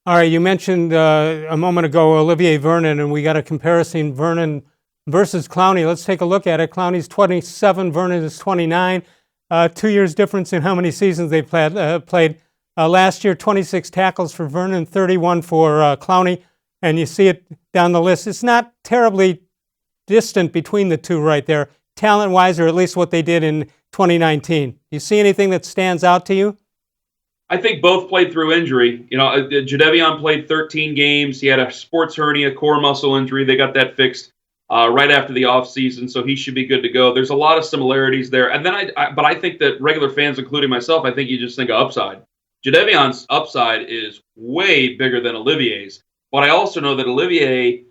All right, you mentioned a moment ago Olivier Vernon, and we got a comparison, Vernon versus Clowney. Let's take a look at it. Clowney's 27, Vernon is 29. 2 years difference in how many seasons they played. Last year, 26 tackles for Vernon, 31 for Clowney, and you see it down the list. It's not terribly distant between the two right there, talent-wise, or at least what they did in 2019. You see anything that stands out to you? I think both played through injury. Jadeveon played 13 games. He had a sports hernia, core muscle injury. They got that fixed right after the offseason, so he should be good to go. There's a lot of similarities there. And then I think that regular fans, including myself, I think you just think of upside. Jadeveon's upside is way bigger than Olivier's. But I also know that Olivier,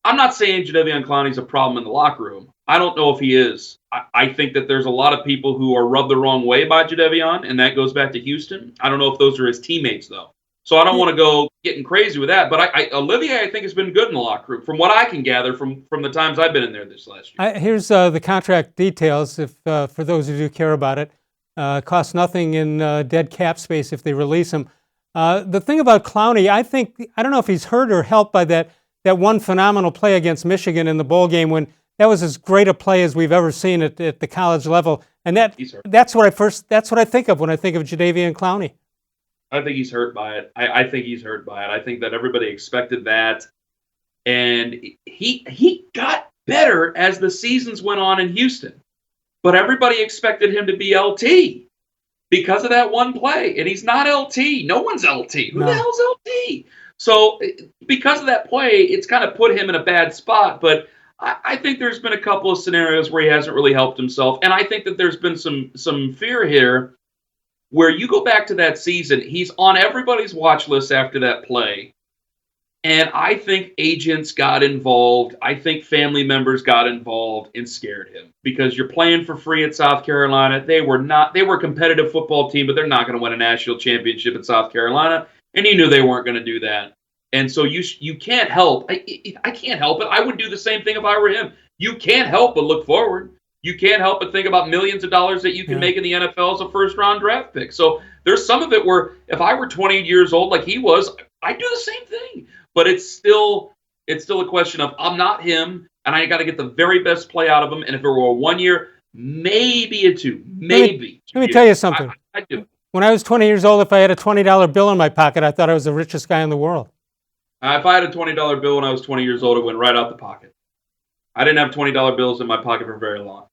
I'm not saying Jadeveon Clowney's a problem in the locker room. I don't know if he is. I think that there's a lot of people who are rubbed the wrong way by Jadeveon, and that goes back to Houston. I don't know if those are his teammates, though. So I don't want to go getting crazy with that. But Olivier, I think, has been good in the locker room, from what I can gather from the times I've been in there this last year. Here's the contract details, if for those who do care about it. Costs nothing in dead cap space if they release him. The thing about Clowney, I don't know if he's hurt or helped by that one phenomenal play against Michigan in the bowl game when that was as great a play as we've ever seen at the college level. And that's what I think of when I think of Jadeveon Clowney. I think he's hurt by it. I think he's hurt by it. I think that everybody expected that. And he got better as the seasons went on in Houston. But everybody expected him to be LT because of that one play. And he's not LT. No one's LT. Who the hell's LT? So because of that play, it's kind of put him in a bad spot. But I think there's been a couple of scenarios where he hasn't really helped himself. And I think that there's been some fear here where you go back to that season, he's on everybody's watch list after that play. And I think agents got involved. I think family members got involved and scared him because you're playing for free at South Carolina. They were a competitive football team, but they're not going to win a national championship at South Carolina. And he knew they weren't going to do that. And so you can't help. I can't help it. I would do the same thing if I were him. You can't help but look forward. You can't help but think about millions of dollars that you can make in the NFL as a first-round draft pick. So there's some of it where if I were 20 years old like he was, I'd do the same thing. But it's still a question of I'm not him, and I got to get the very best play out of him. And if it were a 1 year, maybe a two, maybe. Let me tell you something. I do. When I was 20 years old, if I had a $20 bill in my pocket, I thought I was the richest guy in the world. If I had a $20 bill when I was 20 years old, it went right out the pocket. I didn't have $20 bills in my pocket for very long.